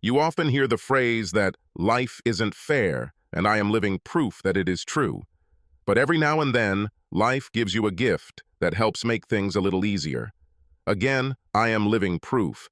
You often hear the phrase that life isn't fair, and I am living proof that it is true. But every now and then, life gives you a gift that helps make things a little easier. Again, I am living proof.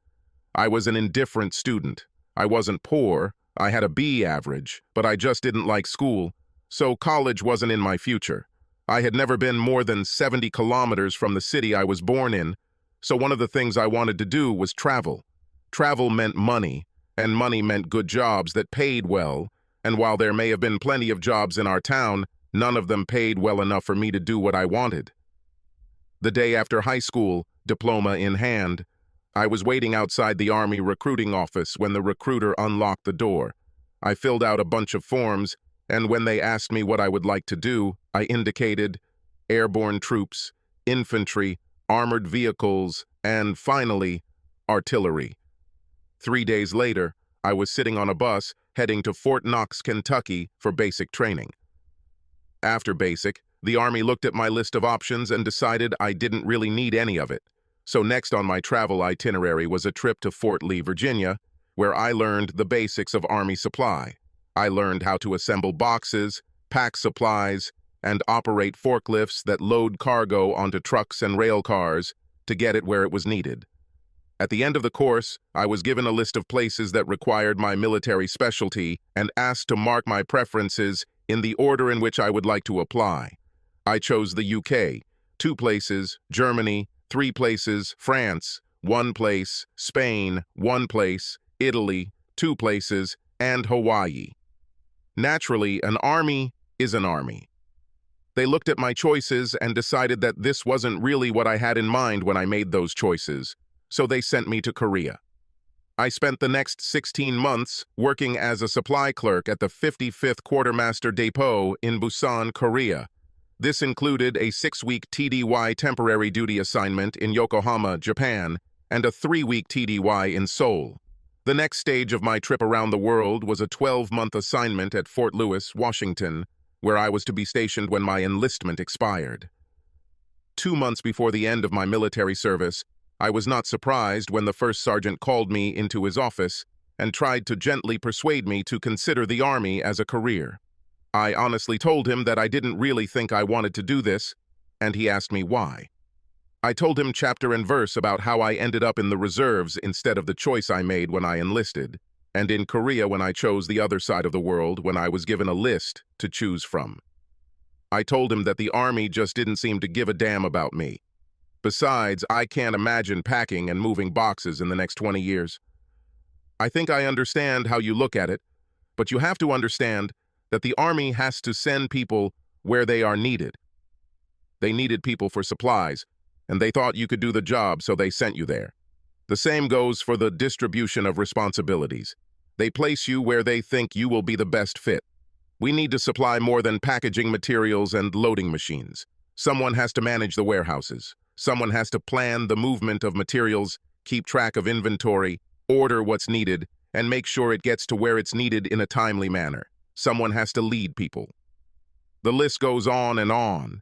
I was an indifferent student. I wasn't poor, I had a B average, but I just didn't like school, so college wasn't in my future. I had never been more than 70 kilometers from the city I was born in, so one of the things I wanted to do was travel. Travel meant money, and money meant good jobs that paid well, and while there may have been plenty of jobs in our town, none of them paid well enough for me to do what I wanted. The day after high school, diploma in hand, I was waiting outside the Army recruiting office when the recruiter unlocked the door. I filled out a bunch of forms, and when they asked me what I would like to do, I indicated airborne troops, infantry, armored vehicles, and finally, artillery. 3 days later, I was sitting on a bus heading to Fort Knox, Kentucky for basic training. After basic, the Army looked at my list of options and decided I didn't really need any of it. So next on my travel itinerary was a trip to Fort Lee, Virginia, where I learned the basics of Army supply. I learned how to assemble boxes, pack supplies, and operate forklifts that load cargo onto trucks and rail cars to get it where it was needed. At the end of the course, I was given a list of places that required my military specialty and asked to mark my preferences in the order in which I would like to apply. I chose the UK, 2 places, Germany, 3 places, France, 1 place, Spain, 1 place, Italy, 2 places, and Hawaii. Naturally, an army is an army. They looked at my choices and decided that this wasn't really what I had in mind when I made those choices, so they sent me to Korea. I spent the next 16 months working as a supply clerk at the 55th Quartermaster Depot in Busan, Korea. This included a 6-week TDY temporary duty assignment in Yokohama, Japan, and a 3-week TDY in Seoul. The next stage of my trip around the world was a 12-month assignment at Fort Lewis, Washington, where I was to be stationed when my enlistment expired. 2 months before the end of my military service, I was not surprised when the first sergeant called me into his office and tried to gently persuade me to consider the Army as a career. I honestly told him that I didn't really think I wanted to do this, and he asked me why. I told him chapter and verse about how I ended up in the reserves instead of the choice I made when I enlisted, and in Korea when I chose the other side of the world when I was given a list to choose from. I told him that the Army just didn't seem to give a damn about me. Besides, I can't imagine packing and moving boxes in the next 20 years. I think I understand how you look at it, but you have to understand that the Army has to send people where they are needed. They needed people for supplies, and they thought you could do the job, so they sent you there. The same goes for the distribution of responsibilities. They place you where they think you will be the best fit. We need to supply more than packaging materials and loading machines. Someone has to manage the warehouses. Someone has to plan the movement of materials, keep track of inventory, order what's needed, and make sure it gets to where it's needed in a timely manner. Someone has to lead people. The list goes on and on.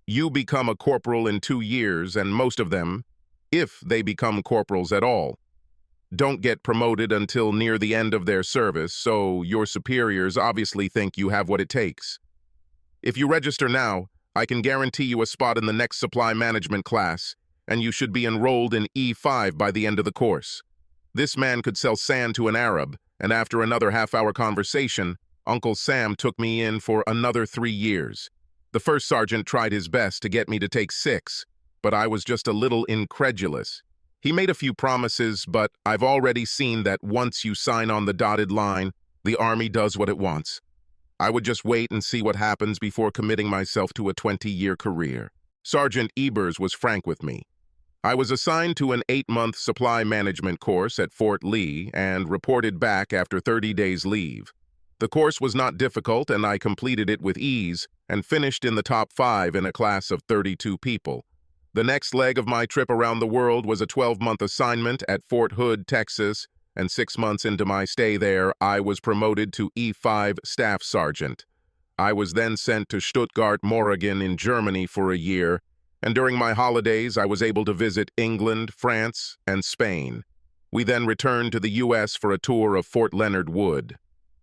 You become a corporal in 2 years, and most of them, if they become corporals at all, don't get promoted until near the end of their service, so your superiors obviously think you have what it takes. If you register now, I can guarantee you a spot in the next supply management class, and you should be enrolled in E5 by the end of the course. This man could sell sand to an Arab, and after another half-hour conversation, Uncle Sam took me in for another 3 years. The first sergeant tried his best to get me to take 6, but I was just a little incredulous. He made a few promises, but I've already seen that once you sign on the dotted line, the Army does what it wants. I would just wait and see what happens before committing myself to a 20-year career. Sergeant Ebers was frank with me. I was assigned to an 8-month supply management course at Fort Lee and reported back after 30 days leave. The course was not difficult, and I completed it with ease and finished in the top 5 in a class of 32 people. The next leg of my trip around the world was a 12-month assignment at Fort Hood, Texas, and 6 months into my stay there, I was promoted to E5 Staff Sergeant. I was then sent to Stuttgart, Moragen in Germany for a year, and during my holidays I was able to visit England, France, and Spain. We then returned to the U.S. for a tour of Fort Leonard Wood.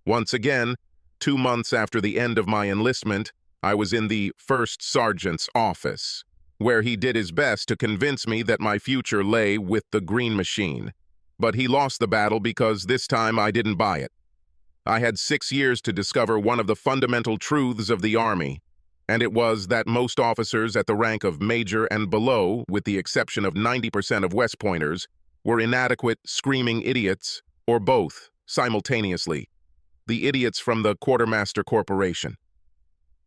Once again, 2 months after the end of my enlistment, I was in the first sergeant's office, where he did his best to convince me that my future lay with the green machine. But he lost the battle because this time I didn't buy it. I had 6 years to discover one of the fundamental truths of the Army, and it was that most officers at the rank of major and below, with the exception of 90% of West Pointers, were inadequate, screaming idiots, or both, simultaneously. The idiots from the Quartermaster Corporation.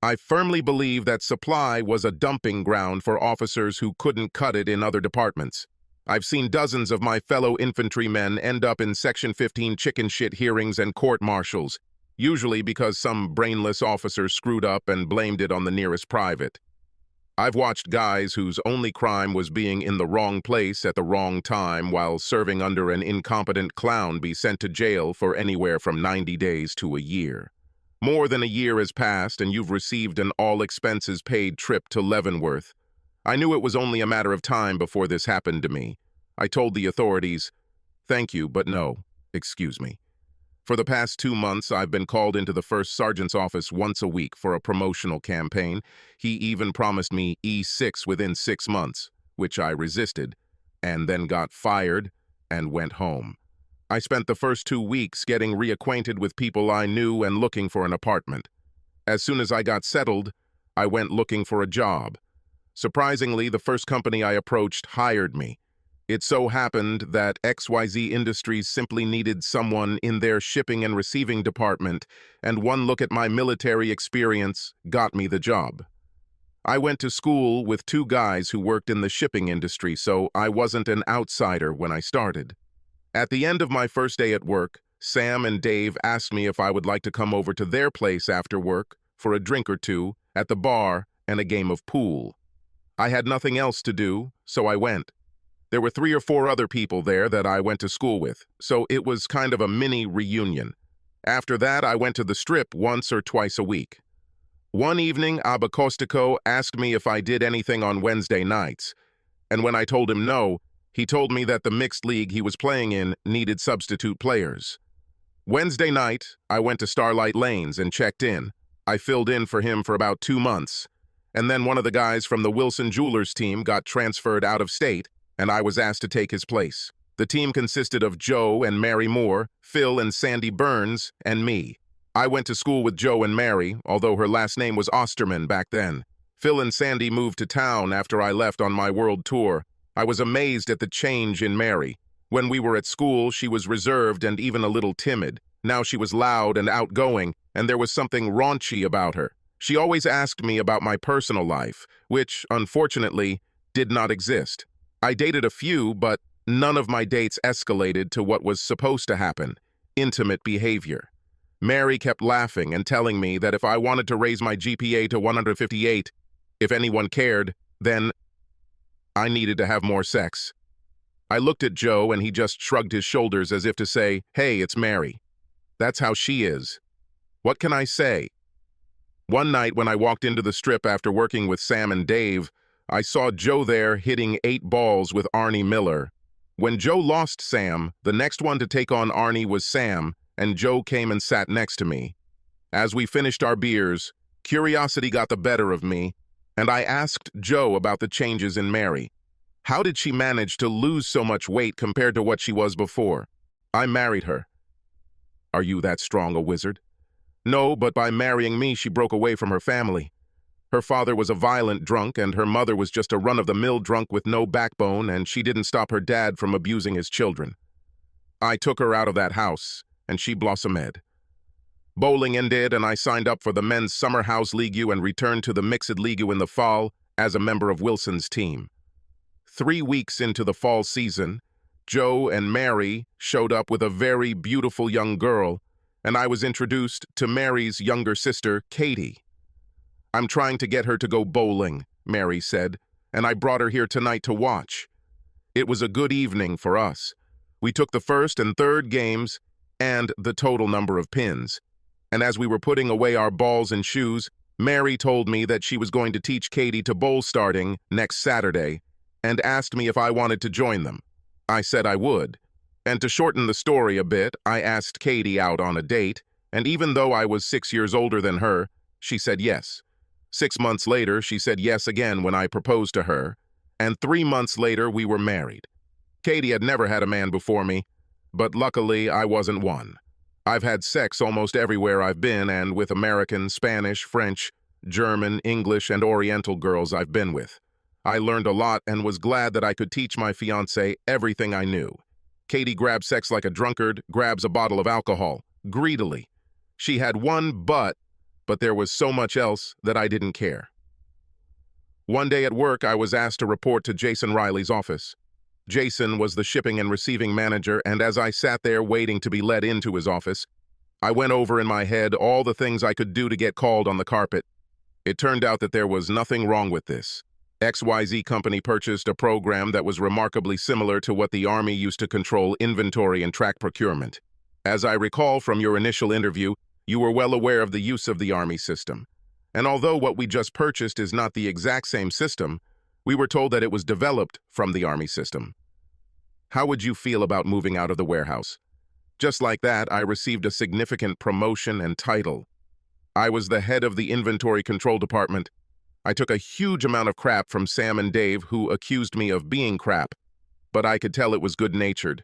I firmly believe that supply was a dumping ground for officers who couldn't cut it in other departments. I've seen dozens of my fellow infantrymen end up in Section 15 chicken shit hearings and court-martials, usually because some brainless officer screwed up and blamed it on the nearest private. I've watched guys whose only crime was being in the wrong place at the wrong time while serving under an incompetent clown be sent to jail for anywhere from 90 days to a year. More than a year has passed and you've received an all-expenses-paid trip to Leavenworth. I knew it was only a matter of time before this happened to me. I told the authorities, "Thank you, but no, excuse me." For the past 2 months, I've been called into the first sergeant's office once a week for a promotional campaign. He even promised me E6 within 6 months, which I resisted, and then got fired and went home. I spent the first 2 weeks getting reacquainted with people I knew and looking for an apartment. As soon as I got settled, I went looking for a job. Surprisingly, the first company I approached hired me. It so happened that XYZ Industries simply needed someone in their shipping and receiving department, and one look at my military experience got me the job. I went to school with 2 guys who worked in the shipping industry, so I wasn't an outsider when I started. At the end of my first day at work, Sam and Dave asked me if I would like to come over to their place after work for a drink or two at the bar and a game of pool. I had nothing else to do, so I went. There were 3 or 4 other people there that I went to school with, so it was kind of a mini reunion. After that, I went to the Strip once or twice a week. One evening, Abba Costico asked me if I did anything on Wednesday nights, and when I told him no, he told me that the mixed league he was playing in needed substitute players. Wednesday night, I went to Starlight Lanes and checked in. I filled in for him for about 2 months, and then one of the guys from the Wilson Jewelers team got transferred out of state, and I was asked to take his place. The team consisted of Joe and Mary Moore, Phil and Sandy Burns, and me. I went to school with Joe and Mary, although her last name was Osterman back then. Phil and Sandy moved to town after I left on my world tour. I was amazed at the change in Mary. When we were at school, she was reserved and even a little timid. Now she was loud and outgoing, and there was something raunchy about her. She always asked me about my personal life, which, unfortunately, did not exist. I dated a few, but none of my dates escalated to what was supposed to happen: intimate behavior. Mary kept laughing and telling me that if I wanted to raise my GPA to 158, if anyone cared, then I needed to have more sex. I looked at Joe and he just shrugged his shoulders as if to say, "Hey, it's Mary. That's how she is. What can I say?" One night when I walked into the Strip after working with Sam and Dave, I saw Joe there hitting 8 balls with Arnie Miller. When Joe lost Sam, the next one to take on Arnie was Sam, and Joe came and sat next to me. As we finished our beers, curiosity got the better of me, and I asked Joe about the changes in Mary. How did she manage to lose so much weight compared to what she was before? I married her. Are you that strong a wizard? No, but by marrying me, she broke away from her family. Her father was a violent drunk, and her mother was just a run-of-the-mill drunk with no backbone, and she didn't stop her dad from abusing his children. I took her out of that house, and she blossomed. Bowling ended, and I signed up for the men's Summer House League and returned to the Mixed League in the fall as a member of Wilson's team. 3 weeks into the fall season, Joe and Mary showed up with a very beautiful young girl, and I was introduced to Mary's younger sister, Katie. "I'm trying to get her to go bowling," Mary said, "and I brought her here tonight to watch." It was a good evening for us. We took the first and third games and the total number of pins. And as we were putting away our balls and shoes, Mary told me that she was going to teach Katie to bowl starting next Saturday and asked me if I wanted to join them. I said I would. And to shorten the story a bit, I asked Katie out on a date, and even though I was 6 years older than her, she said yes. 6 months later, she said yes again when I proposed to her, and 3 months later, we were married. Katie had never had a man before me, but luckily, I wasn't one. I've had sex almost everywhere I've been, and with American, Spanish, French, German, English, and Oriental girls I've been with. I learned a lot and was glad that I could teach my fiancé everything I knew. Katie grabs sex like a drunkard, grabs a bottle of alcohol, greedily. She had one but there was so much else that I didn't care. One day at work, I was asked to report to Jason Riley's office. Jason was the shipping and receiving manager, and as I sat there waiting to be let into his office, I went over in my head all the things I could do to get called on the carpet. It turned out that there was nothing wrong with this. XYZ company purchased a program that was remarkably similar to what the Army used to control inventory and track procurement. As I recall from your initial interview, you were well aware of the use of the Army system. And although what we just purchased is not the exact same system, we were told that it was developed from the Army system. How would you feel about moving out of the warehouse? Just like that, I received a significant promotion and title. I was the head of the inventory control department. I took a huge amount of crap from Sam and Dave, who accused me of being crap, but I could tell it was good-natured.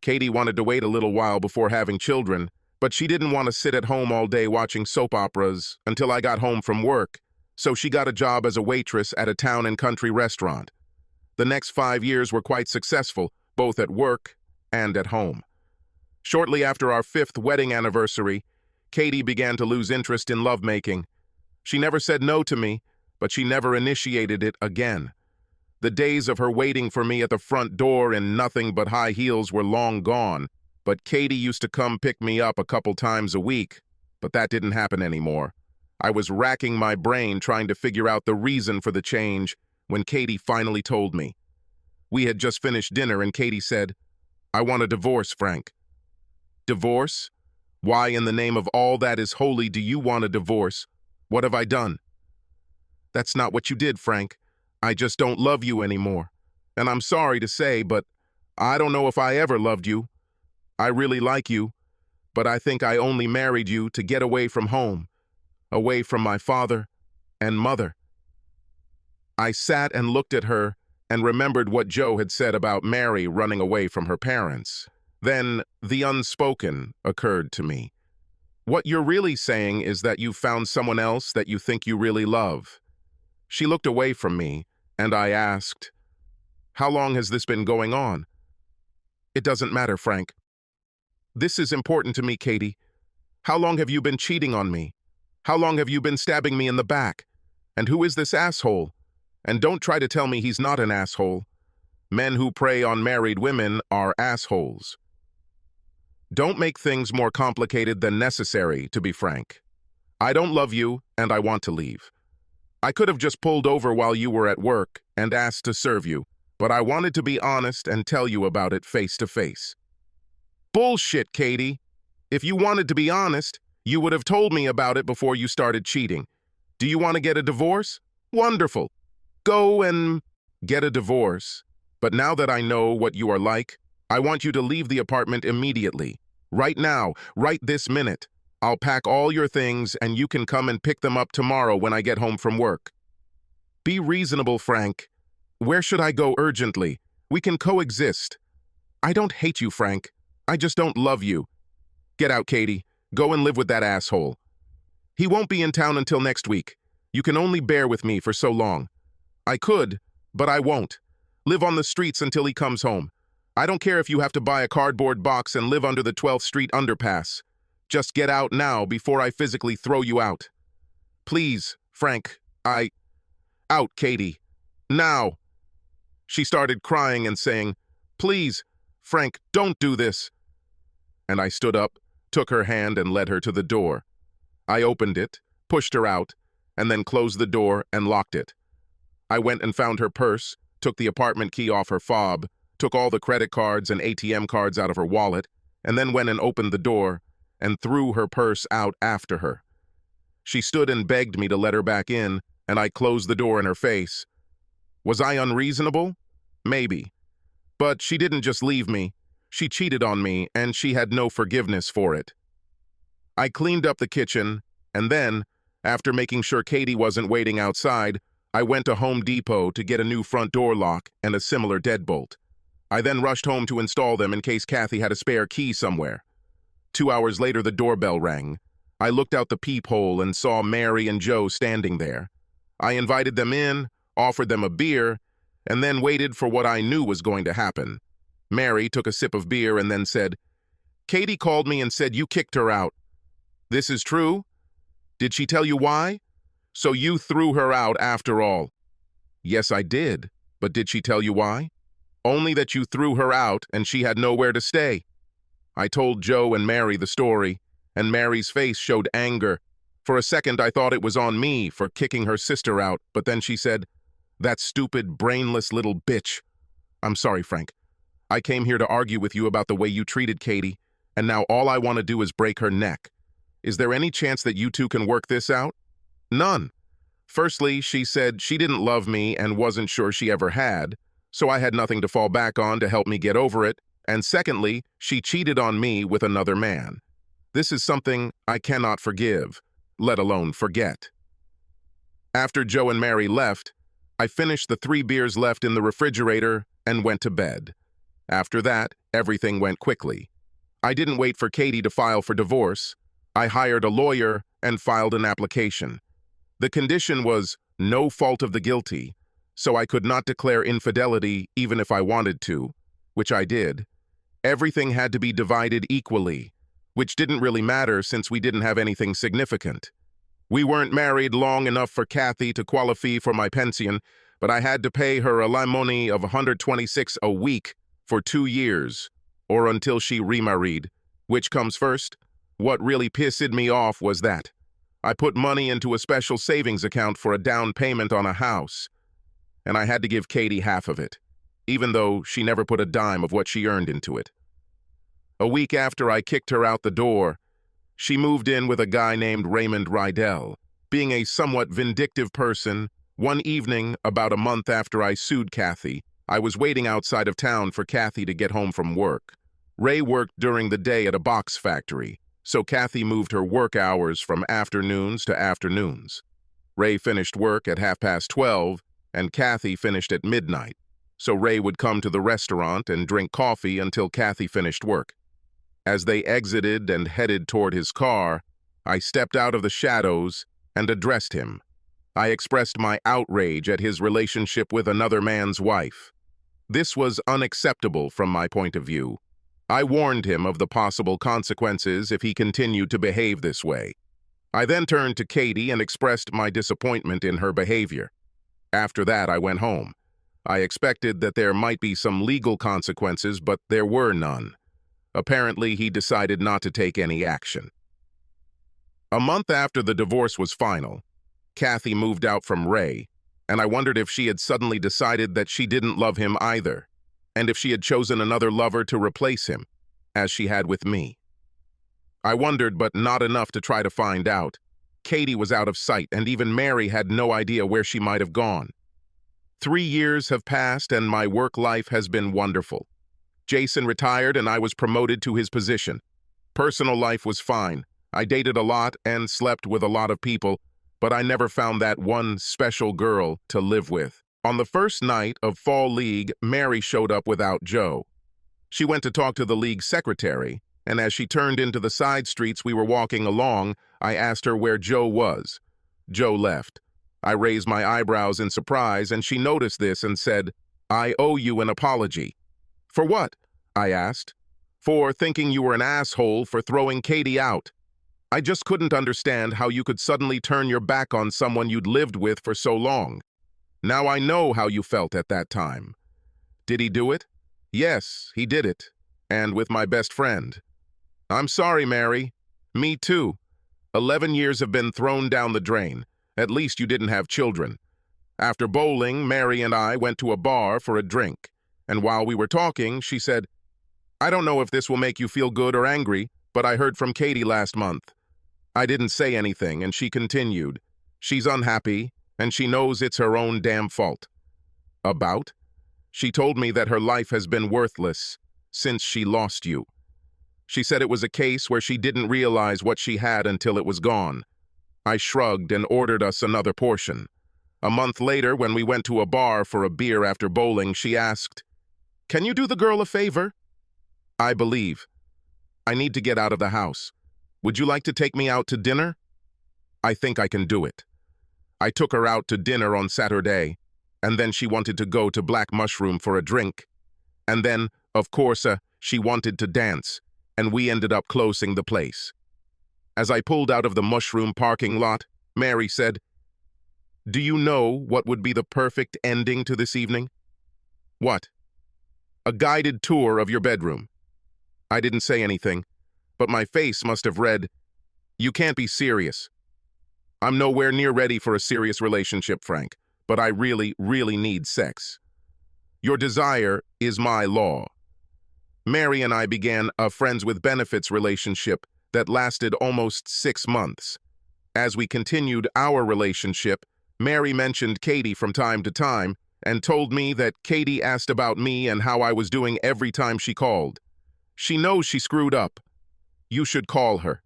Katie wanted to wait a little while before having children, but she didn't want to sit at home all day watching soap operas until I got home from work, so she got a job as a waitress at a town and country restaurant. The next 5 years were quite successful, both at work and at home. Shortly after our 5th wedding anniversary, Katie began to lose interest in lovemaking. She never said no to me, but she never initiated it again. The days of her waiting for me at the front door in nothing but high heels were long gone, but Katie used to come pick me up a couple times a week, but that didn't happen anymore. I was racking my brain trying to figure out the reason for the change when Katie finally told me. We had just finished dinner and Katie said, "I want a divorce, Frank." Divorce? Why in the name of all that is holy do you want a divorce? What have I done? That's not what you did, Frank. I just don't love you anymore. And I'm sorry to say, but I don't know if I ever loved you. I really like you, but I think I only married you to get away from home, away from my father and mother. I sat and looked at her and remembered what Joe had said about Mary running away from her parents. Then the unspoken occurred to me. What you're really saying is that you found someone else that you think you really love. She looked away from me, and I asked, "How long has this been going on?" "It doesn't matter, Frank. This is important to me, Katie. How long have you been cheating on me? How long have you been stabbing me in the back? And who is this asshole? And don't try to tell me he's not an asshole. Men who prey on married women are assholes. Don't make things more complicated than necessary, to be frank. I don't love you, and I want to leave. I could have just pulled over while you were at work and asked to serve you, but I wanted to be honest and tell you about it face to face." "Bullshit, Katie. If you wanted to be honest, you would have told me about it before you started cheating. Do you want to get a divorce? Wonderful. Go and get a divorce. But now that I know what you are like, I want you to leave the apartment immediately. Right now, right this minute. I'll pack all your things and you can come and pick them up tomorrow when I get home from work." "Be reasonable, Frank. Where should I go urgently? We can coexist. I don't hate you, Frank. I just don't love you. Get out, Katie. Go and live with that asshole. He won't be in town until next week. You can only bear with me for so long. I could, but I won't. Live on the streets until he comes home. I don't care if you have to buy a cardboard box and live under the 12th Street underpass. Just get out now before I physically throw you out. Please, Frank, Out, Katie. Now." She started crying and saying, "Please, Frank, don't do this." And I stood up, took her hand and led her to the door. I opened it, pushed her out, and then closed the door and locked it. I went and found her purse, took the apartment key off her fob, took all the credit cards and ATM cards out of her wallet, and then went and opened the door and threw her purse out after her. She stood and begged me to let her back in, and I closed the door in her face. Was I unreasonable? Maybe. But she didn't just leave me. She cheated on me, and she had no forgiveness for it. I cleaned up the kitchen, and then, after making sure Katie wasn't waiting outside, I went to Home Depot to get a new front door lock and a similar deadbolt. I then rushed home to install them in case Kathy had a spare key somewhere. 2 hours later, the doorbell rang. I looked out the peephole and saw Mary and Joe standing there. I invited them in, offered them a beer, and then waited for what I knew was going to happen. Mary took a sip of beer and then said, "Katie called me and said you kicked her out. This is true? Did she tell you why? So you threw her out after all." "Yes, I did. But did she tell you why?" "Only that you threw her out and she had nowhere to stay." I told Joe and Mary the story, and Mary's face showed anger. For a second, I thought it was on me for kicking her sister out, but then she said, "That stupid, brainless little bitch." "I'm sorry, Frank. I came here to argue with you about the way you treated Katie, and now all I want to do is break her neck. Is there any chance that you two can work this out?" "None. Firstly, she said she didn't love me and wasn't sure she ever had, so I had nothing to fall back on to help me get over it. And secondly, she cheated on me with another man. This is something I cannot forgive, let alone forget." After Joe and Mary left, I finished the 3 beers left in the refrigerator and went to bed. After that, everything went quickly. I didn't wait for Katie to file for divorce. I hired a lawyer and filed an application. The condition was no fault of the guilty, so I could not declare infidelity even if I wanted to, which I did. Everything had to be divided equally, which didn't really matter since we didn't have anything significant. We weren't married long enough for Kathy to qualify for my pension, but I had to pay her alimony of $126 a week for 2 years, or until she remarried. Which comes first? What really pissed me off was that I put money into a special savings account for a down payment on a house, and I had to give Katie half of it, even though she never put a dime of what she earned into it. A week after I kicked her out the door, she moved in with a guy named Raymond Rydell. Being a somewhat vindictive person, one evening, about a month after I sued Kathy, I was waiting outside of town for Kathy to get home from work. Ray worked during the day at a box factory, so Kathy moved her work hours from afternoons to afternoons. Ray finished work at 12:30, and Kathy finished at midnight, so Ray would come to the restaurant and drink coffee until Kathy finished work. As they exited and headed toward his car, I stepped out of the shadows and addressed him. I expressed my outrage at his relationship with another man's wife. This was unacceptable from my point of view. I warned him of the possible consequences if he continued to behave this way. I then turned to Katie and expressed my disappointment in her behavior. After that, I went home. I expected that there might be some legal consequences, but there were none. Apparently, he decided not to take any action. A month after the divorce was final, Kathy moved out from Ray, and I wondered if she had suddenly decided that she didn't love him either, and if she had chosen another lover to replace him, as she had with me. I wondered, but not enough to try to find out. Katie was out of sight, and even Mary had no idea where she might have gone. 3 years have passed, and my work life has been wonderful. Jason retired, and I was promoted to his position. Personal life was fine. I dated a lot and slept with a lot of people, but I never found that one special girl to live with. On the first night of Fall League, Mary showed up without Joe. She went to talk to the league secretary, and as she turned into the side streets we were walking along, I asked her where Joe was. Joe left. I raised my eyebrows in surprise, and she noticed this and said, "I owe you an apology." "For what?" I asked. "For thinking you were an asshole for throwing Katie out. I just couldn't understand how you could suddenly turn your back on someone you'd lived with for so long. Now I know how you felt at that time." "Did he do it?" "Yes, he did it, and with my best friend." "I'm sorry, Mary." "Me too. 11 years have been thrown down the drain. At least you didn't have children." After bowling, Mary and I went to a bar for a drink, and while we were talking, she said, "I don't know if this will make you feel good or angry, but I heard from Katie last month." I didn't say anything, and she continued, "She's unhappy, and she knows it's her own damn fault." "About?" "She told me that her life has been worthless, since she lost you. She said it was a case where she didn't realize what she had until it was gone. I shrugged and ordered us another portion. A month later, when we went to a bar for a beer after bowling, she asked, "Can you do the girl a favor?" I believe. "I need to get out of the house. Would you like to take me out to dinner?" "I think I can do it." I took her out to dinner on Saturday, and then she wanted to go to Black Mushroom for a drink. And then, of course, she wanted to dance, and we ended up closing the place. As I pulled out of the Mushroom parking lot, Mary said, "Do you know what would be the perfect ending to this evening?" "What?" "A guided tour of your bedroom." I didn't say anything, but my face must have read, "You can't be serious." "I'm nowhere near ready for a serious relationship, Frank, but I really, really need sex. Your desire is my law." Mary and I began a friends with benefits relationship that lasted almost 6 months. As we continued our relationship, Mary mentioned Katie from time to time and told me that Katie asked about me and how I was doing every time she called. "She knows she screwed up. You should call her."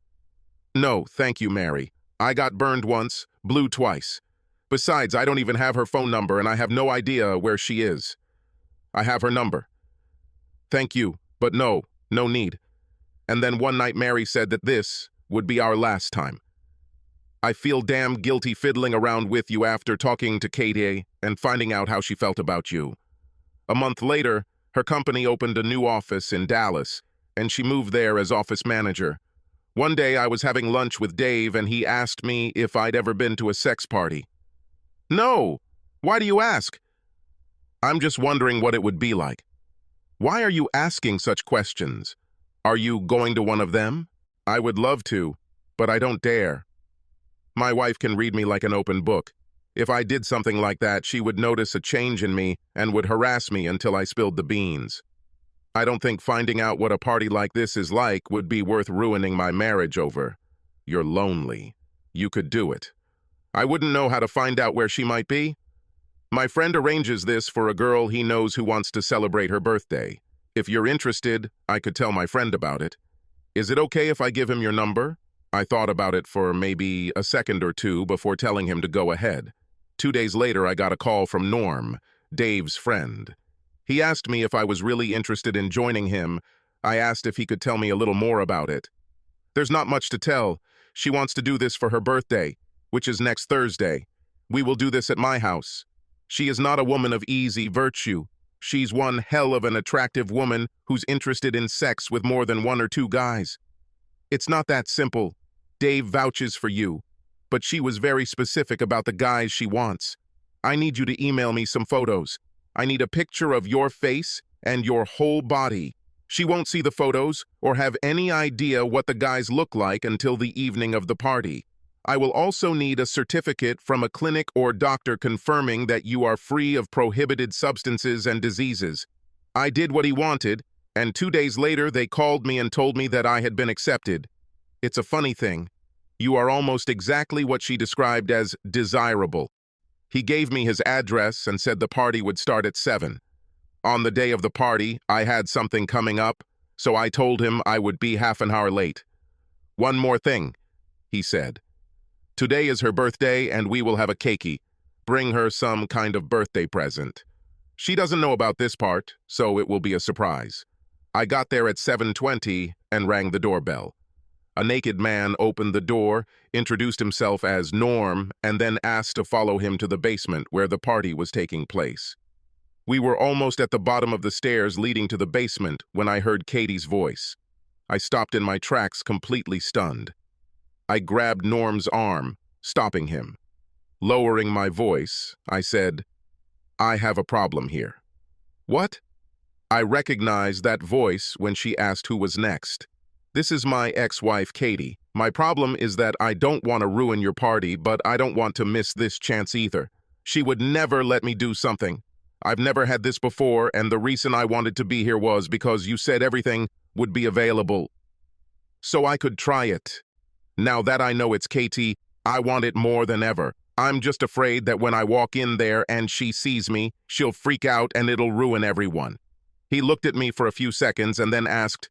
"No, thank you, Mary. I got burned once, blew twice. Besides, I don't even have her phone number and I have no idea where she is. I have her number." "Thank you, but no need." And then one night Mary said that this would be our last time. "I feel damn guilty fiddling around with you after talking to Katie and finding out how she felt about you." A month later, her company opened a new office in Dallas, and she moved there as office manager. One day I was having lunch with Dave and he asked me if I'd ever been to a sex party. "No! Why do you ask?" "I'm just wondering what it would be like." "Why are you asking such questions? Are you going to one of them?" "I would love to, but I don't dare. My wife can read me like an open book. If I did something like that, she would notice a change in me and would harass me until I spilled the beans. I don't think finding out what a party like this is like would be worth ruining my marriage over." "You're lonely. You could do it." "I wouldn't know how to find out where she might be." "My friend arranges this for a girl he knows who wants to celebrate her birthday. If you're interested, I could tell my friend about it. Is it okay if I give him your number?" I thought about it for maybe a second or two before telling him to go ahead. 2 days later, I got a call from Norm, Dave's friend. He asked me if I was really interested in joining him. I asked if he could tell me a little more about it. "There's not much to tell. She wants to do this for her birthday, which is next Thursday. We will do this at my house. She is not a woman of easy virtue. She's one hell of an attractive woman who's interested in sex with more than 1 or 2 guys. It's not that simple. Dave vouches for you, but she was very specific about the guys she wants. I need you to email me some photos. I need a picture of your face and your whole body. She won't see the photos or have any idea what the guys look like until the evening of the party. I will also need a certificate from a clinic or doctor confirming that you are free of prohibited substances and diseases." I did what he wanted, and 2 days later they called me and told me that I had been accepted. It's a funny thing. You are almost exactly what she described as desirable. He gave me his address and said the party would start at 7. On the day of the party, I had something coming up, so I told him I would be half an hour late. "One more thing," he said. "Today is her birthday and we will have a cakey. Bring her some kind of birthday present. She doesn't know about this part, so it will be a surprise." I got there at 7:20 and rang the doorbell. A naked man opened the door, introduced himself as Norm, and then asked to follow him to the basement where the party was taking place. We were almost at the bottom of the stairs leading to the basement when I heard Katie's voice. I stopped in my tracks, completely stunned. I grabbed Norm's arm, stopping him. Lowering my voice, I said, "I have a problem here." "What?" I recognized that voice when she asked who was next. "This is my ex-wife, Katie. My problem is that I don't want to ruin your party, but I don't want to miss this chance either. She would never let me do something. I've never had this before, and the reason I wanted to be here was because you said everything would be available, so I could try it. Now that I know it's Katie, I want it more than ever. I'm just afraid that when I walk in there and she sees me, she'll freak out and it'll ruin everyone." He looked at me for a few seconds and then asked,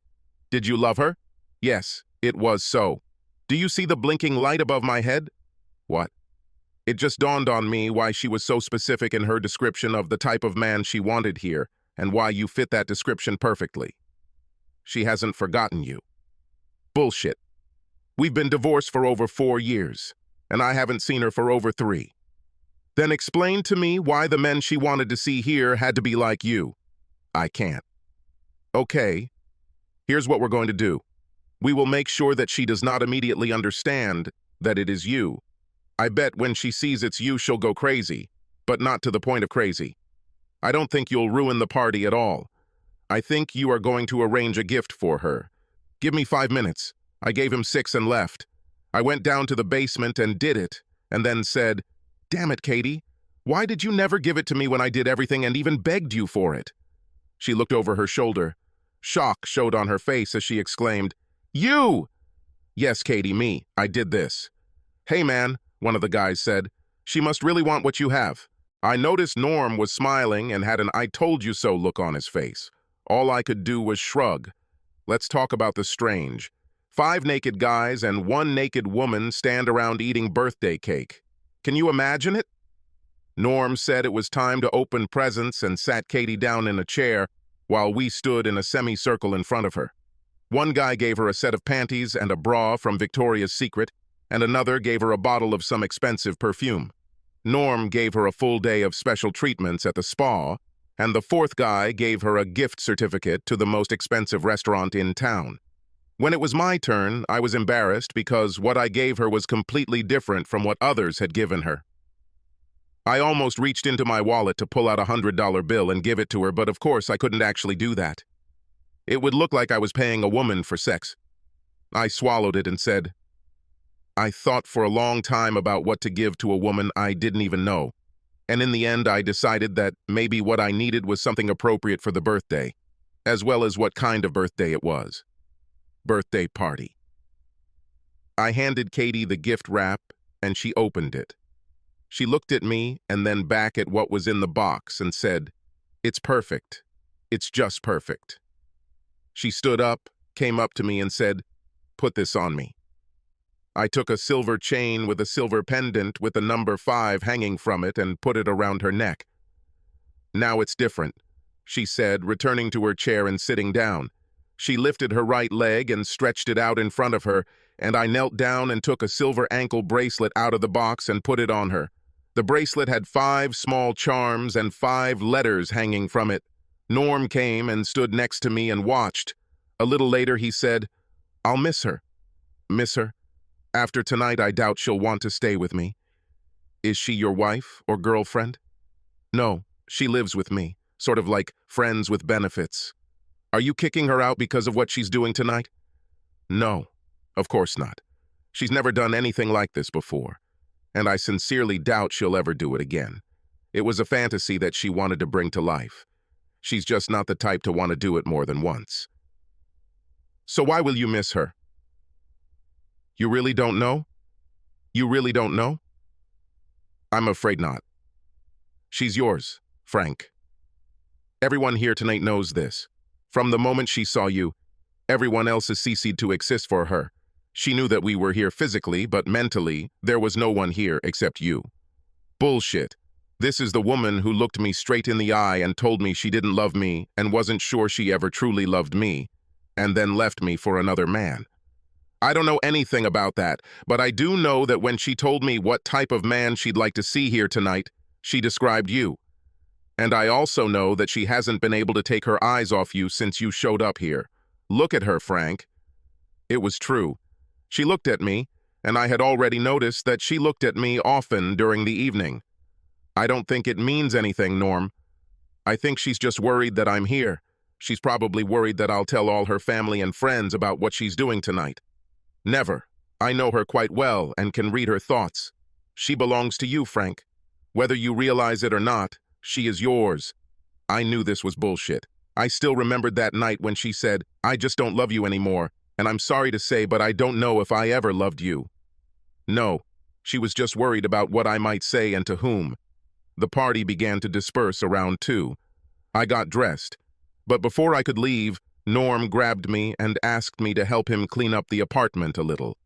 "Did you love her?" "Yes, it was so." "Do you see the blinking light above my head?" "What?" It just dawned on me why she was so specific in her description of the type of man she wanted here, and why you fit that description perfectly. She hasn't forgotten you. Bullshit. We've been divorced for over 4 years, and I haven't seen her for over 3. Then explain to me why the men she wanted to see here had to be like you. I can't. Okay, here's what we're going to do. We will make sure that she does not immediately understand that it is you. I bet when she sees it's you, she'll go crazy, but not to the point of crazy. I don't think you'll ruin the party at all. I think you are going to arrange a gift for her. Give me 5 minutes. I gave him 6 and left. I went down to the basement and did it, and then said, "Damn it, Katie. Why did you never give it to me when I did everything and even begged you for it?" She looked over her shoulder. Shock showed on her face as she exclaimed, "You!" "Yes, Katie, me. I did this." "Hey, man," one of the guys said, "she must really want what you have." I noticed Norm was smiling and had an "I told you so" look on his face. All I could do was shrug. Let's talk about the strange. 5 naked guys and 1 naked woman stand around eating birthday cake. Can you imagine it? Norm said it was time to open presents and sat Katie down in a chair while we stood in a semicircle in front of her. One guy gave her a set of panties and a bra from Victoria's Secret, and another gave her a bottle of some expensive perfume. Norm gave her a full day of special treatments at the spa, and the 4th guy gave her a gift certificate to the most expensive restaurant in town. When it was my turn, I was embarrassed because what I gave her was completely different from what others had given her. I almost reached into my wallet to pull out a $100 bill and give it to her, but of course I couldn't actually do that. It would look like I was paying a woman for sex. I swallowed it and said, "I thought for a long time about what to give to a woman I didn't even know. And in the end, I decided that maybe what I needed was something appropriate for the birthday, as well as what kind of birthday it was. Birthday party." I handed Katie the gift wrap, and she opened it. She looked at me and then back at what was in the box and said, "It's perfect. It's just perfect." She stood up, came up to me and said, "Put this on me." I took a silver chain with a silver pendant with the number 5 hanging from it and put it around her neck. "Now it's different," she said, returning to her chair and sitting down. She lifted her right leg and stretched it out in front of her, and I knelt down and took a silver ankle bracelet out of the box and put it on her. The bracelet had 5 small charms and 5 letters hanging from it. Norm came and stood next to me and watched. A little later he said, "I'll miss her." "Miss her? After tonight, I doubt she'll want to stay with me." "Is she your wife or girlfriend?" "No, she lives with me, sort of like friends with benefits." "Are you kicking her out because of what she's doing tonight?" "No, of course not. She's never done anything like this before, and I sincerely doubt she'll ever do it again. It was a fantasy that she wanted to bring to life. She's just not the type to want to do it more than once." "So why will you miss her?" "You really don't know? You really don't know?" "I'm afraid not. She's yours, Frank. Everyone here tonight knows this. From the moment she saw you, everyone else has ceased to exist for her. She knew that we were here physically, but mentally, there was no one here except you." "Bullshit. This is the woman who looked me straight in the eye and told me she didn't love me and wasn't sure she ever truly loved me, and then left me for another man. I don't know anything about that, but I do know that when she told me what type of man she'd like to see here tonight, she described you. And I also know that she hasn't been able to take her eyes off you since you showed up here. Look at her, Frank." It was true. She looked at me, and I had already noticed that she looked at me often during the evening. "I don't think it means anything, Norm. I think she's just worried that I'm here. She's probably worried that I'll tell all her family and friends about what she's doing tonight." "Never. I know her quite well and can read her thoughts. She belongs to you, Frank. Whether you realize it or not, she is yours." I knew this was bullshit. I still remembered that night when she said, "I just don't love you anymore, and I'm sorry to say, but I don't know if I ever loved you." No, she was just worried about what I might say and to whom. The party began to disperse around 2. I got dressed. But before I could leave, Norm grabbed me and asked me to help him clean up the apartment a little.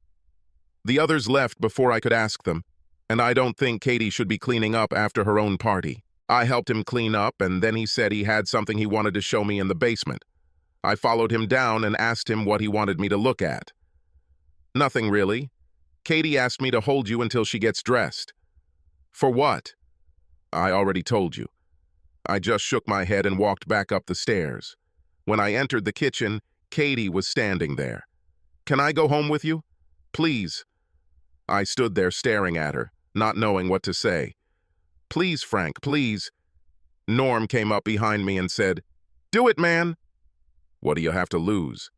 The others left before I could ask them, and I don't think Katie should be cleaning up after her own party. I helped him clean up, and then he said he had something he wanted to show me in the basement. I followed him down and asked him what he wanted me to look at. Nothing really. Katie asked me to hold you until she gets dressed. For what? I already told you. I just shook my head and walked back up the stairs. When I entered the kitchen, Katie was standing there. Can I go home with you? Please. I stood there staring at her, not knowing what to say. Please, Frank, please. Norm came up behind me and said, Do it, man. What do you have to lose?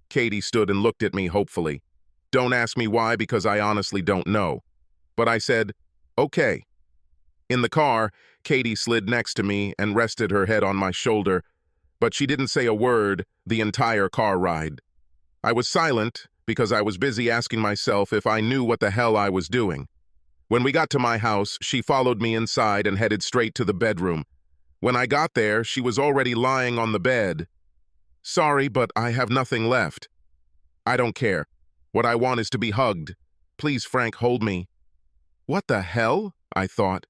Katie stood and looked at me hopefully. Don't ask me why, because I honestly don't know. But I said, okay. In the car, Katie slid next to me and rested her head on my shoulder, but she didn't say a word the entire car ride. I was silent because I was busy asking myself if I knew what the hell I was doing. When we got to my house, she followed me inside and headed straight to the bedroom. When I got there, she was already lying on the bed. Sorry, but I have nothing left. I don't care. What I want is to be hugged. Please, Frank, hold me. What the hell? I thought.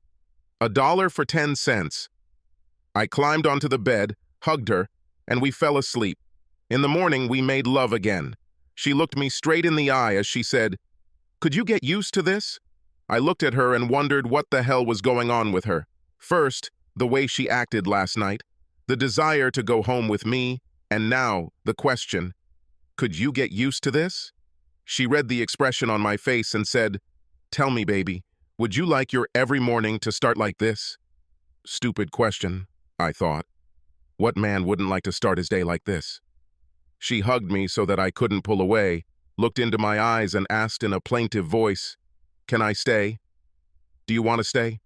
$1 for 10 cents. I climbed onto the bed, hugged her, and we fell asleep. In the morning, we made love again. She looked me straight in the eye as she said, Could you get used to this? I looked at her and wondered what the hell was going on with her. First, the way she acted last night, the desire to go home with me, and now the question, could you get used to this? She read the expression on my face and said, Tell me, baby, would you like your every morning to start like this? Stupid question, I thought. What man wouldn't like to start his day like this? She hugged me so that I couldn't pull away, looked into my eyes and asked in a plaintive voice, Can I stay? Do you want to stay?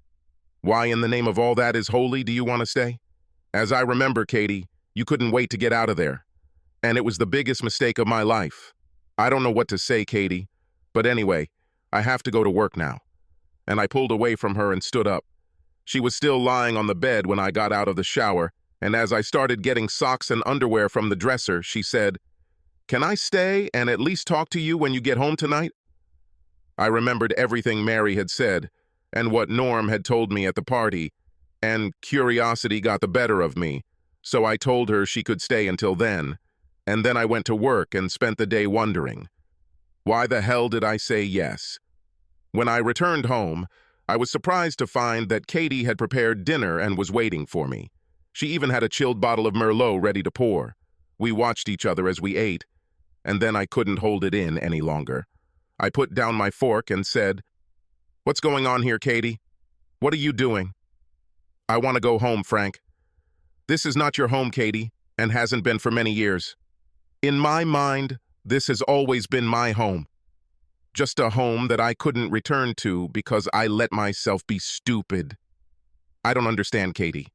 Why in the name of all that is holy do you want to stay? As I remember, Katie, you couldn't wait to get out of there. And it was the biggest mistake of my life. I don't know what to say, Katie, but anyway, I have to go to work now. And I pulled away from her and stood up. She was still lying on the bed when I got out of the shower, and as I started getting socks and underwear from the dresser, she said, Can I stay and at least talk to you when you get home tonight? I remembered everything Mary had said, and what Norm had told me at the party, and curiosity got the better of me, so I told her she could stay until then, and then I went to work and spent the day wondering, why the hell did I say yes? When I returned home, I was surprised to find that Katie had prepared dinner and was waiting for me. She even had a chilled bottle of Merlot ready to pour. We watched each other as we ate, and then I couldn't hold it in any longer. I put down my fork and said, What's going on here, Katie? What are you doing? I want to go home, Frank. This is not your home, Katie, and hasn't been for many years. In my mind, this has always been my home. Just a home that I couldn't return to because I let myself be stupid. I don't understand, Katie.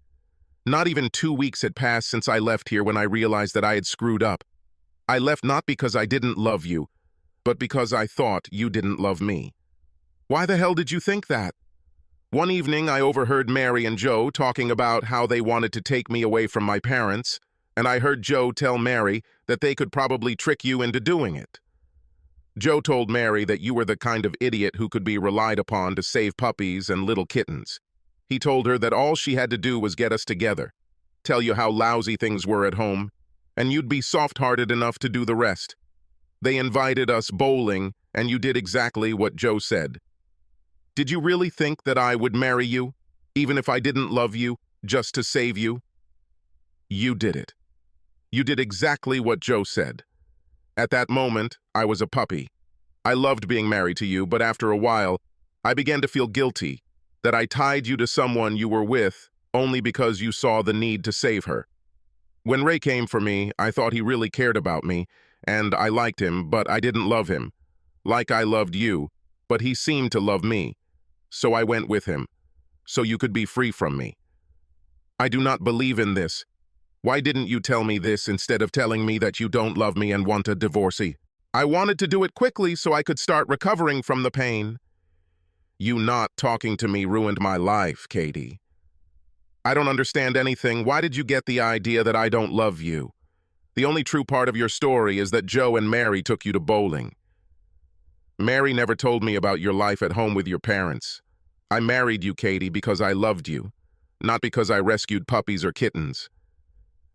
Not even 2 weeks had passed since I left here when I realized that I had screwed up. I left not because I didn't love you, but because I thought you didn't love me. Why the hell did you think that? One evening, I overheard Mary and Joe talking about how they wanted to take me away from my parents, and I heard Joe tell Mary that they could probably trick you into doing it. Joe told Mary that you were the kind of idiot who could be relied upon to save puppies and little kittens. He told her that all she had to do was get us together, tell you how lousy things were at home, and you'd be soft-hearted enough to do the rest. They invited us bowling, and you did exactly what Joe said. Did you really think that I would marry you, even if I didn't love you, just to save you? You did it. You did exactly what Joe said. At that moment, I was a puppy. I loved being married to you, but after a while, I began to feel guilty that I tied you to someone you were with only because you saw the need to save her. When Ray came for me, I thought he really cared about me, and I liked him, but I didn't love him. Like I loved you, but he seemed to love me. So I went with him, so you could be free from me. I do not believe in this. Why didn't you tell me this instead of telling me that you don't love me and want a divorcee? I wanted to do it quickly so I could start recovering from the pain. You not talking to me ruined my life, Katie. I don't understand anything. Why did you get the idea that I don't love you? The only true part of your story is that Joe and Mary took you to bowling. Mary never told me about your life at home with your parents. I married you, Katie, because I loved you, not because I rescued puppies or kittens.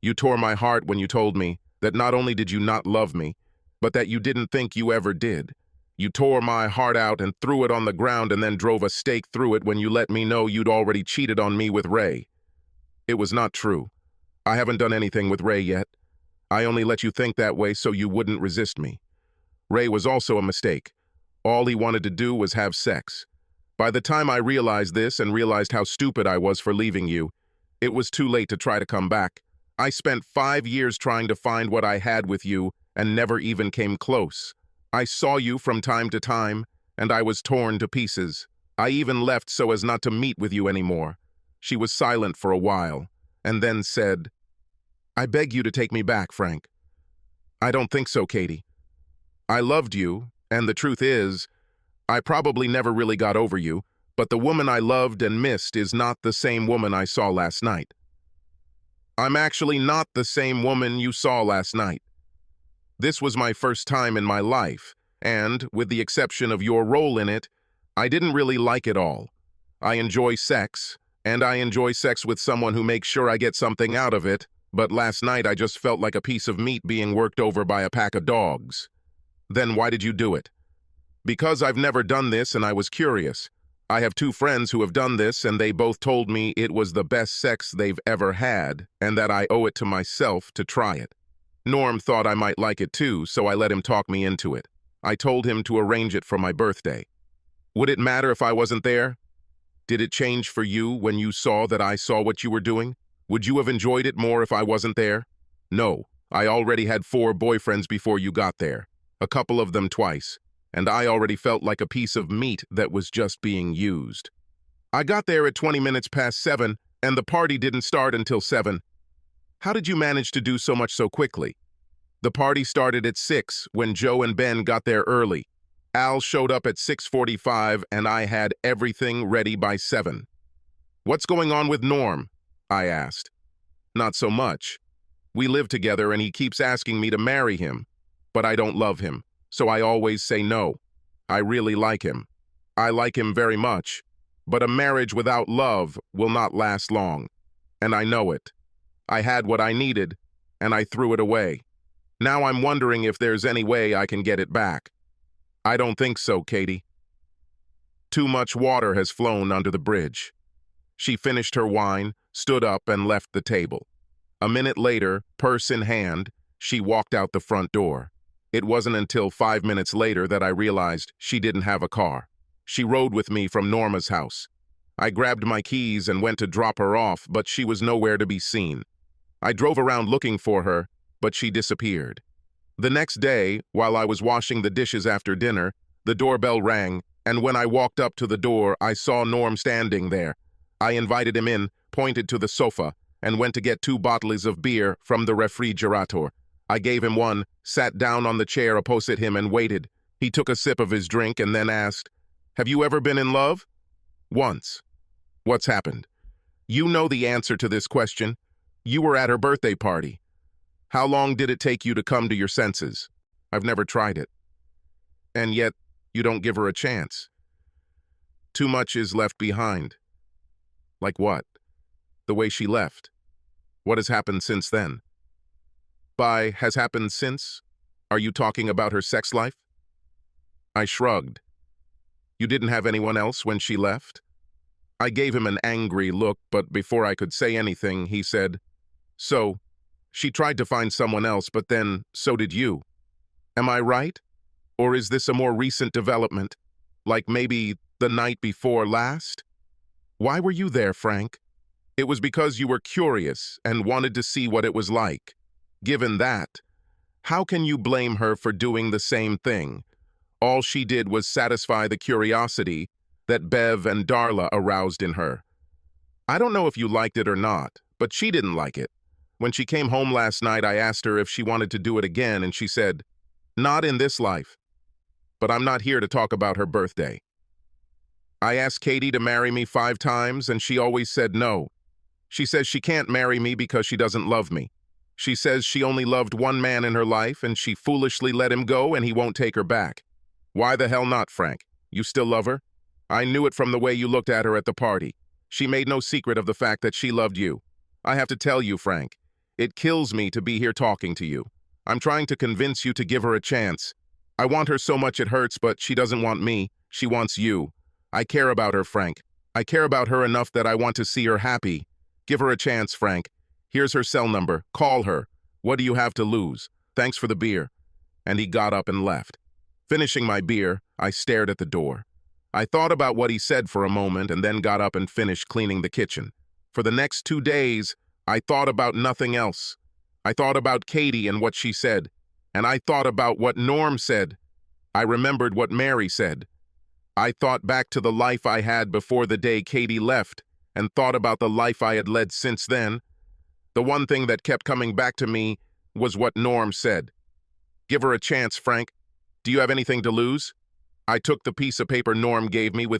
You tore my heart when you told me that not only did you not love me, but that you didn't think you ever did. You tore my heart out and threw it on the ground and then drove a stake through it when you let me know you'd already cheated on me with Ray. It was not true. I haven't done anything with Ray yet. I only let you think that way so you wouldn't resist me. Ray was also a mistake. All he wanted to do was have sex. By the time I realized this and realized how stupid I was for leaving you, it was too late to try to come back. I spent 5 years trying to find what I had with you and never even came close. I saw you from time to time, and I was torn to pieces. I even left so as not to meet with you anymore. She was silent for a while, and then said, I beg you to take me back, Frank. I don't think so, Katie. I loved you, and the truth is, I probably never really got over you, but the woman I loved and missed is not the same woman I saw last night. I'm actually not the same woman you saw last night. This was my first time in my life, and, with the exception of your role in it, I didn't really like it all. I enjoy sex, and I enjoy sex with someone who makes sure I get something out of it, but last night I just felt like a piece of meat being worked over by a pack of dogs. Then why did you do it? Because I've never done this and I was curious. I have 2 friends who have done this and they both told me it was the best sex they've ever had and that I owe it to myself to try it. Norm thought I might like it too, so I let him talk me into it. I told him to arrange it for my birthday. Would it matter if I wasn't there? Did it change for you when you saw that I saw what you were doing? Would you have enjoyed it more if I wasn't there? No, I already had 4 boyfriends before you got there, a couple of them twice, and I already felt like a piece of meat that was just being used. I got there at 20 minutes past 7, and the party didn't start until 7. How did you manage to do so much so quickly? The party started at 6 when Joe and Ben got there early. Al showed up at 6:45 and I had everything ready by 7. What's going on with Norm? I asked. Not so much. We live together and he keeps asking me to marry him, but I don't love him, so I always say no. I really like him. I like him very much, but a marriage without love will not last long, and I know it. I had what I needed, and I threw it away. Now I'm wondering if there's any way I can get it back. I don't think so, Katie. Too much water has flown under the bridge. She finished her wine, stood up, and left the table. A minute later, purse in hand, she walked out the front door. It wasn't until 5 minutes later that I realized she didn't have a car. She rode with me from Norma's house. I grabbed my keys and went to drop her off, but she was nowhere to be seen. I drove around looking for her, but she disappeared. The next day, while I was washing the dishes after dinner, the doorbell rang, and when I walked up to the door, I saw Norm standing there. I invited him in, pointed to the sofa, and went to get 2 bottles of beer from the refrigerator. I gave him one, sat down on the chair opposite him and waited. He took a sip of his drink and then asked, "Have you ever been in love?" "Once." "What's happened?" "You know the answer to this question. You were at her birthday party. How long did it take you to come to your senses?" "I've never tried it." "And yet, you don't give her a chance." "Too much is left behind." "Like what?" "The way she left." "What has happened since then?" "By has happened since, are you talking about her sex life?" I shrugged. "You didn't have anyone else when she left?" I gave him an angry look, but before I could say anything, he said, "So, she tried to find someone else, but then so did you. Am I right? Or is this a more recent development, like maybe the night before last?" "Why were you there, Frank?" "It was because you were curious and wanted to see what it was like. Given that, how can you blame her for doing the same thing? All she did was satisfy the curiosity that Bev and Darla aroused in her. I don't know if you liked it or not, but she didn't like it. When she came home last night, I asked her if she wanted to do it again, and she said, 'Not in this life.' But I'm not here to talk about her birthday. I asked Katie to marry me 5 times, and she always said no. She says she can't marry me because she doesn't love me. She says she only loved one man in her life and she foolishly let him go and he won't take her back. Why the hell not, Frank? You still love her? I knew it from the way you looked at her at the party. She made no secret of the fact that she loved you. I have to tell you, Frank, it kills me to be here talking to you. I'm trying to convince you to give her a chance. I want her so much it hurts, but she doesn't want me. She wants you. I care about her, Frank. I care about her enough that I want to see her happy. Give her a chance, Frank. Here's her cell number. Call her. What do you have to lose? Thanks for the beer. And he got up and left. Finishing my beer, I stared at the door. I thought about what he said for a moment and then got up and finished cleaning the kitchen. For the next 2 days, I thought about nothing else. I thought about Katie and what she said, and I thought about what Norm said. I remembered what Mary said. I thought back to the life I had before the day Katie left and thought about the life I had led since then. The one thing that kept coming back to me was what Norm said. Give her a chance, Frank. Do you have anything to lose? I took the piece of paper Norm gave me with